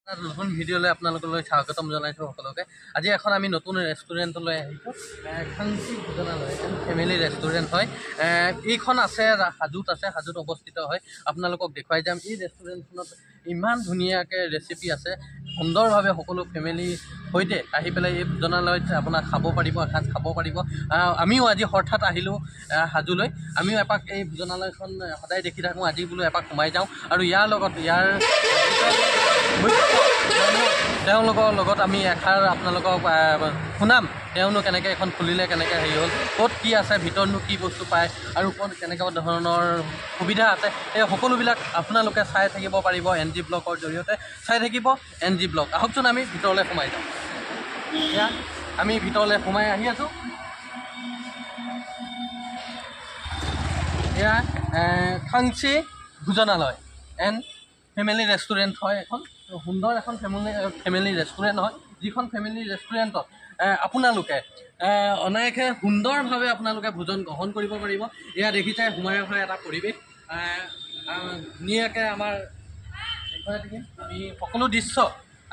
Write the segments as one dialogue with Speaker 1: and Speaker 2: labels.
Speaker 1: নতুন ভিডিঅ'লৈ আপোনালোকলৈ স্বাগতম জনাইছোঁ সকলোকে। আজি এখন আমি নতুন ৰেষ্টুৰেণ্টলৈ আহিছোঁ। খাংচি ভোজনালয় ফেমিলি ৰেষ্টুৰেণ্ট হয়। এইখন আছে হাজোত অৱস্থিত হয়। আপোনালোকক দেখুৱাই যাম। এই ৰেষ্টুৰেণ্টখনত ইমান ধুনীয়াকৈ ৰেচিপি আছে। সুন্দৰভাৱে সকলো ফেমিলিৰ সৈতে আহি পেলাই এই ভোজনালয়ত আপোনাক খাব পাৰিব, এসাঁজ খাব পাৰিব। আমিও আজি হঠাৎ আহিলোঁ হাজোলৈ। আমিও এপাক এই ভোজনালয়খন সদায় দেখি থাকোঁ। আজি বোলো এপাক সোমাই যাওঁ আৰু তেওঁলোকৰ লগত আমি এষাৰ আপোনালোকক শুনাম। তেওঁনো কেনেকৈ এখন খুলিলে, কেনেকৈ হেৰি হ'ল, ক'ত কি আছে, ভিতৰতনো কি বস্তু পায় আৰু ক'ত কেনেকুৱা ধৰণৰ সুবিধা আছে, এই সকলোবিলাক আপোনালোকে চাই থাকিব পাৰিব NG ব্লগৰ জৰিয়তে। চাই থাকিব NG ব্লগ। আহকচোন আমি ভিতৰলৈ সোমাই যাওঁ। এয়া আমি ভিতৰলৈ সোমাই আহি আছোঁ। এয়া খাংচি ভোজনালয় এণ্ড ফেমিলি ৰেষ্টুৰেণ্ট হয়। এখন সুন্দৰ এখন ফেমিলি ৰেষ্টুৰেণ্ট হয়, যিখন ফেমিলি ৰেষ্টুৰেণ্টত আপোনালোকে অনায়াসে সুন্দৰভাৱে আপোনালোকে ভোজন গ্ৰহণ কৰিব পাৰিব। এয়া দেখিছে সোমাই অহা এটা পৰিৱেশ। ধুনীয়াকৈ আমাৰ দেখুৱাই থাকিম আমি সকলো দৃশ্য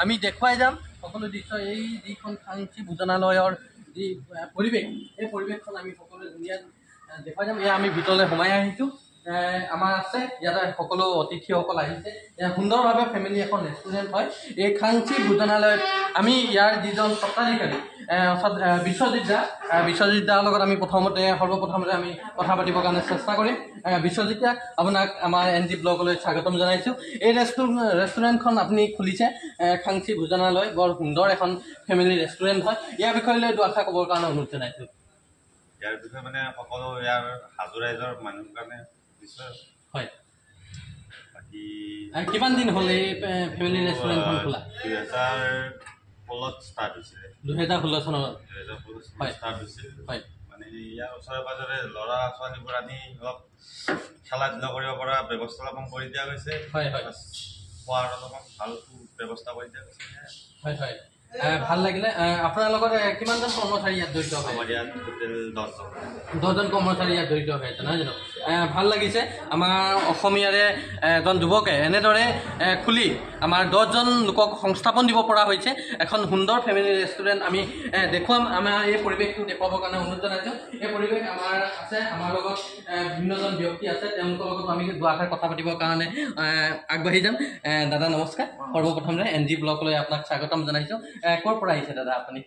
Speaker 1: আমি দেখুৱাই যাম। সকলো দৃশ্য এই যিখন খাংচি ভোজনালয়ৰ যি পৰিৱেশ, এই পৰিৱেশখন আমি সকলোৱে ধুনীয়া দেখুৱাই যাম। এয়া আমি ভিতৰলৈ সোমাই আহিছোঁ। আমাৰ আছে ইয়াতে সকলো অতিথিসকল আহিছে। সুন্দৰভাৱে ফেমিলি এখন ৰেষ্টুৰেণ্ট হয় এই খাংচি ভোজনালয়ত। আমি ইয়াৰ যিজন স্বত্বাধিকাৰী বিশ্বজিৎ দাৰ লগত আমি সৰ্বপ্ৰথমতে আমি কথা পাতিবৰ কাৰণে চেষ্টা কৰিম। বিশ্বজিৎ দা, আপোনাক আমাৰ NG ব্লগলৈ স্বাগতম জনাইছোঁ। এই ৰেষ্টুৰেণ্টখন আপুনি খুলিছে, খাংচি ভোজনালয়, বৰ সুন্দৰ এখন ফেমিলি ৰেষ্টুৰেণ্ট হয়। ইয়াৰ বিষয়ে লৈ দুআষাৰ ক'বৰ কাৰণে অনুৰোধ জনাইছোঁ।
Speaker 2: ইয়াৰ বিষয়ে মানে সকলো ইয়াৰ হাজো ৰাইজৰ মানুহৰ কাৰণে নিশ্চয়
Speaker 1: হয়।
Speaker 2: বাকী
Speaker 1: কিমান দিন হ'ল এই ফেমিলি ৰেষ্টুৰেণ্টখন খোলা?
Speaker 2: 2016 ষ্টাৰ্ট হৈছিলে।
Speaker 1: 2016 চনত
Speaker 2: ষ্টাৰ্ট হৈছিল।
Speaker 1: হয়।
Speaker 2: মানে ইয়াৰ ওচৰে পাঁজৰে ল'ৰা ছোৱালীবোৰ আনি অলপ খেলা ধূলা কৰিব পৰা ব্যৱস্থা অলপমান কৰি দিয়া গৈছে।
Speaker 1: হয় হয়।
Speaker 2: খোৱাৰ অলপমান ভাল ব্যৱস্থা কৰি দিয়া গৈছে।
Speaker 1: হয় হয়, ভাল লাগিলে। আপোনাৰ লগত কিমানজন কৰ্মচাৰী ইয়াত জড়িত হয়?
Speaker 2: আমাৰ ইয়াত টোটেল
Speaker 1: 10জন কৰ্মচাৰী ইয়াত জড়িত হৈ আছে, নহয় জানো? ভাল লাগিছে। আমাৰ অসমীয়াৰে এজন যুৱকে এনেদৰে খুলি আমাৰ 10জন লোকক সংস্থাপন দিব পৰা হৈছে এখন সুন্দৰ ফেমিলি ৰেষ্টুৰেণ্ট। আমি দেখুৱাম, আমাৰ এই পৰিৱেশটো দেখুৱাবৰ কাৰণে অনুৰোধ জনাইছোঁ। এই পৰিৱেশ আমাৰ আছে, আমাৰ লগত বিভিন্নজন ব্যক্তি আছে, তেওঁলোকৰ লগত আমি দুআষাৰ কথা পাতিবৰ কাৰণে আগবাঢ়ি যাম। দাদা নমস্কাৰ। সৰ্বপ্ৰথমে NG ব্লগলৈ আপোনাক স্বাগতম জনাইছোঁ। ক'ৰ পৰা আহিছে দাদা আপুনি?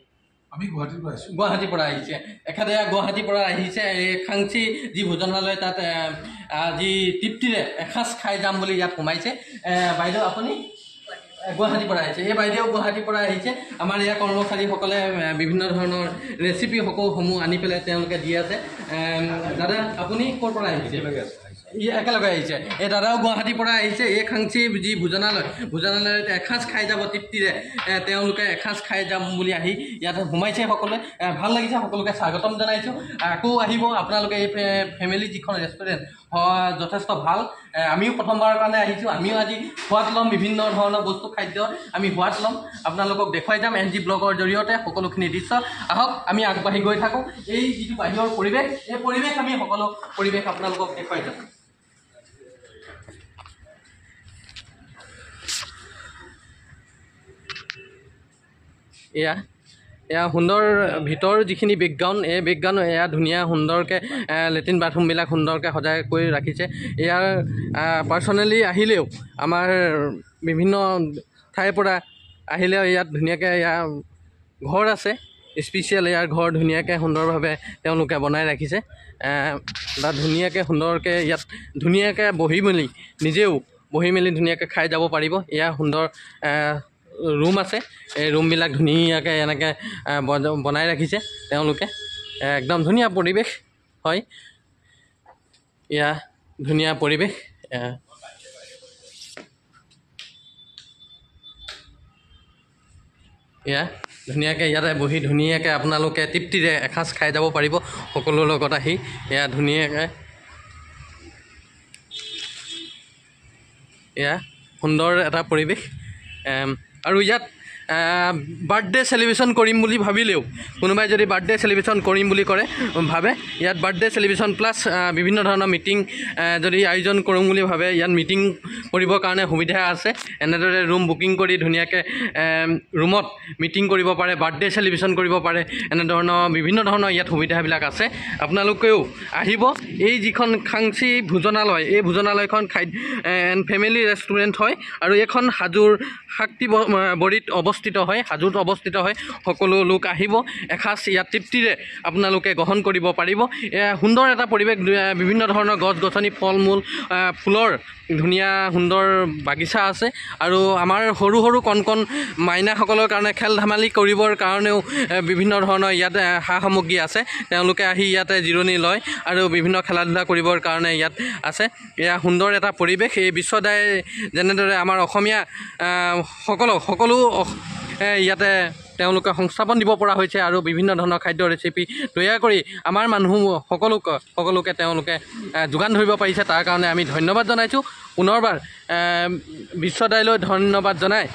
Speaker 3: আমি গুৱাহাটীৰ পৰা আহিছোঁ।
Speaker 1: গুৱাহাটীৰ পৰা আহিছে। এখাদে গুৱাহাটীৰ পৰা আহিছে। এই খাংচি যি ভোজনালয়, তাত যি তৃপ্তিৰে এসাঁজ খাই যাম বুলি ইয়াত সোমাইছে। বাইদেউ আপুনি গুৱাহাটীৰ পৰা আহিছে। এই বাইদেউ গুৱাহাটীৰ পৰা আহিছে। আমাৰ ইয়াৰ কৰ্মচাৰীসকলে বিভিন্ন ধৰণৰ ৰেচিপিসমূহ আনি পেলাই তেওঁলোকে দি আছে। দাদা আপুনি ক'ৰ পৰা আহিছে? একেলগে আহিছে। এই দাদাও গুৱাহাটীৰ পৰা আহিছে। এই খাংচি যি ভোজনালয়ত এসাঁজ খাই যাব তৃপ্তিৰে, তেওঁলোকে এসাঁজ খাই যাম বুলি আহি ইয়াত সোমাইছে সকলোৱে। ভাল লাগিছে, সকলোকে স্বাগতম জনাইছোঁ। আকৌ আহিব আপোনালোকে। এই ফেমিলি যিখন ৰেষ্টুৰেণ্ট যথেষ্ট ভাল। আমিও প্ৰথমবাৰৰ কাৰণে আহিছোঁ। আমিও আজি সোৱাদ ল'ম, বিভিন্ন ধৰণৰ বস্তু খাদ্য আমি সোৱাদ ল'ম, আপোনালোকক দেখুৱাই যাম NG ব্লগৰ জৰিয়তে সকলোখিনি দৃশ্য। আহক আমি আগবাঢ়ি গৈ থাকোঁ। এই যিটো বাহিৰৰ পৰিৱেশ, এই পৰিৱেশ আমি সকলো পৰিৱেশ আপোনালোকক দেখুৱাই যাম। এয়া সুন্দৰ ভিতৰ যিখিনি বেকগ্ৰাউণ্ড, এই বেকগ্ৰাউণ্ড এয়া ধুনীয়া সুন্দৰকৈ লেট্ৰিন বাথৰুমবিলাক সুন্দৰকৈ সজাই কৰি ৰাখিছে। ইয়াৰ পাৰ্চনেলি আহিলেও, আমাৰ বিভিন্ন ঠাইৰ পৰা আহিলেও ইয়াত ধুনীয়াকৈ ইয়াৰ ঘৰ আছে, স্পেচিয়েল ইয়াৰ ঘৰ ধুনীয়াকৈ সুন্দৰভাৱে তেওঁলোকে বনাই ৰাখিছে। তাত ধুনীয়াকৈ সুন্দৰকৈ ইয়াত ধুনীয়াকৈ নিজেও বহি মেলি ধুনীয়াকৈ খাই যাব পাৰিব। ইয়াৰ সুন্দৰ ৰুম আছে। এই ৰুমবিলাক ধুনীয়াকৈ এনেকৈ বনাই ৰাখিছে তেওঁলোকে। একদম ধুনীয়া পৰিৱেশ হয়। এয়া ধুনীয়া পৰিৱেশ। এয়া ধুনীয়াকৈ ইয়াতে বহি ধুনীয়াকৈ আপোনালোকে তৃপ্তিৰে এসাঁজ খাই যাব পাৰিব সকলোৰ লগত আহি। এয়া ধুনীয়াকৈ এয়া সুন্দৰ এটা পৰিৱেশ। আৰু ইয়াত বাৰ্থডে চেলিব্ৰেশ্যন কৰিম বুলি ভাবিলেও কোনোবাই যদি বাৰ্থডে চেলিব্ৰেশ্যন কৰিম বুলি কৰে ভাবে ইয়াত বাৰ্থডে চেলিব্ৰেশ্যন প্লাছ বিভিন্ন ধৰণৰ মিটিং যদি আয়োজন কৰোঁ বুলি ভাবে ইয়াত মিটিং কৰিবৰ কাৰণে সুবিধা আছে এনেদৰে ৰুম বুকিং কৰি ধুনীয়াকৈ ৰুমত মিটিং কৰিব পাৰে বাৰ্থডে চেলিব্ৰেশ্যন কৰিব পাৰে এনেধৰণৰ বিভিন্ন ধৰণৰ ইয়াত সুবিধাবিলাক আছে আপোনালোকেও আহিব এই যিখন খাংচি ভোজনালয় এই ভোজনালয়খন এণ্ড ফেমিলি ৰেষ্টুৰেণ্ট হয় আৰু এইখন হাজোৰ শাক্তি বৰিত অৱস্থিত হয় হাজোত অৱস্থিত হয় সকলো লোক আহিব এসাঁজ ইয়াত তৃপ্তিৰে আপোনালোকে গ্ৰহণ কৰিব পাৰিব সুন্দৰ এটা পৰিৱেশ বিভিন্ন ধৰণৰ গছ গছনি ফল মূল ফুলৰ ধুনীয়া সুন্দৰ বাগিচা আছে আৰু আমাৰ সৰু সৰু কণ কণ মাইনাসকলৰ কাৰণে খেল ধেমালি কৰিবৰ কাৰণেও বিভিন্ন ধৰণৰ ইয়াত সা সামগ্ৰী আছে তেওঁলোকে আহি ইয়াতে জিৰণি লয় আৰু বিভিন্ন খেলা ধূলা কৰিবৰ কাৰণে ইয়াত আছে এয়া সুন্দৰ এটা পৰিৱেশ এই বিশ্বদাই যেনেদৰে আমাৰ অসমীয়া সকলো ইয়াতে তেওঁলোকে সংস্থাপন দিব পৰা হৈছে আৰু বিভিন্ন ধৰণৰ খাদ্য ৰেচিপি তৈয়াৰ কৰি আমাৰ মানুহ সকলোকে তেওঁলোকে যোগান ধৰিব পাৰিছে তাৰ কাৰণে আমি ধন্যবাদ জনাইছোঁ পুনৰবাৰ বিশ্বদাইলৈ ধন্যবাদ জনাই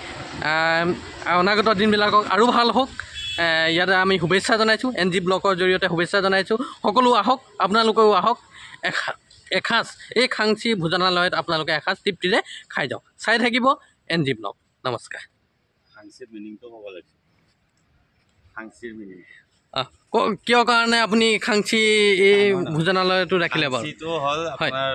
Speaker 1: অনাগত দিনবিলাকক আৰু ভাল হওক ইয়াতে আমি শুভেচ্ছা জনাইছোঁ NG ব্লকৰ জৰিয়তে শুভেচ্ছা জনাইছোঁ সকলো আহক আপোনালোকেও আহক এসাঁজ এই খাংচি ভোজনালয়ত আপোনালোকে এসাঁজ তৃপ্তিৰে খাই যাওক চাই থাকিব NG ব্লগ নমস্কাৰ
Speaker 2: খাংচিৰ মিনিংটো ক'ব লাগিছে খাংচিৰ মিনিং
Speaker 1: কিয় কাৰণে আপুনি খাংচি এই ভোজনালয়টো ৰাখিলে বাৰু
Speaker 2: খাংচিটো হ'ল আপোনাৰ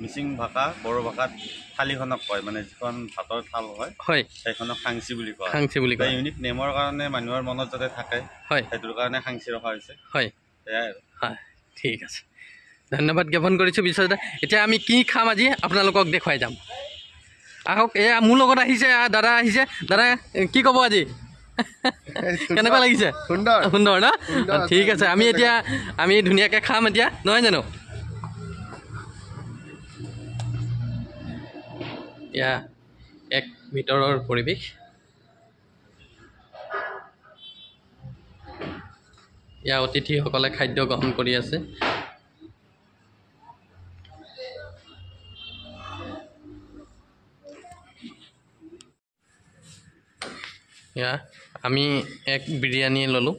Speaker 2: মিচিং ভাষা বড়ো ভাষাত থালিখনক কয় মানে যিখন ভাতৰ থাল হয়
Speaker 1: হয়
Speaker 2: সেইখনক খাংচি বুলি কয়
Speaker 1: খাংচি বুলি কয়
Speaker 2: ইউনিক নেমৰ কাৰণে মানুহৰ মনত যাতে থাকে
Speaker 1: হয়
Speaker 2: সেইটোৰ কাৰণে খাংচি ৰখা হৈছে
Speaker 1: হয়
Speaker 2: সেয়াই আৰু
Speaker 1: হয় ঠিক আছে ধন্যবাদ জ্ঞাপন কৰিছোঁ বিশ্বজিৎ এতিয়া আমি কি খাম আজি আপোনালোকক দেখুৱাই যাম আহক এয়া মোৰ লগত আহিছে দাদা আহিছে দাদা কি ক'ব আজি কেনেকুৱা লাগিছে সুন্দৰ ন ঠিক আছে আমি ধুনীয়াকৈ খাম এতিয়া নহয় জানো এয়া এক ভিতৰৰ পৰিৱেশ ইয়াৰ অতিথিসকলে খাদ্য গ্ৰহণ কৰি আছে এয়া আমি এক বিৰিয়ানী ল'লোঁ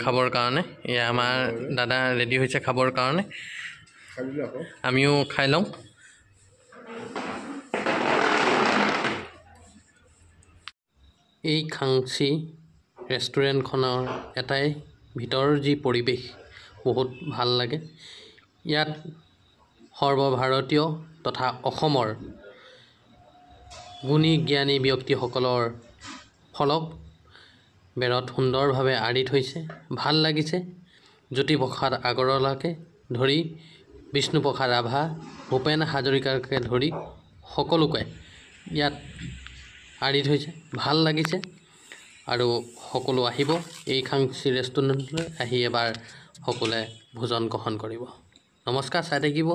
Speaker 1: খাবৰ কাৰণে এয়া আমাৰ দাদা ৰেডি হৈছে খাবৰ কাৰণে আমিও খাই লওঁ এই খাংচি ৰেষ্টুৰেণ্টখনৰ এটাই ভিতৰৰ যি পৰিৱেশ বহুত ভাল লাগে ইয়াত সৰ্বভাৰতীয় তথা অসমৰ গুণী জ্ঞানী ব্যক্তিসকলৰ ফলক বেৰত সুন্দৰভাৱে আঁৰি থৈছে ভাল লাগিছে জ্যোতিপ্ৰসাদ আগৰৱালাকে ধৰি বিষ্ণুপ্ৰসাদ ৰাভা ভূপেন হাজৰিকাকে ধৰি সকলোকে ইয়াত আঁৰি থৈছে ভাল লাগিছে আৰু সকলো আহিব এই খাংচি ৰেষ্টুৰেণ্টলৈ আহি এবাৰ সকলোৱে ভোজন গ্ৰহণ কৰিব নমস্কাৰ চাই থাকিব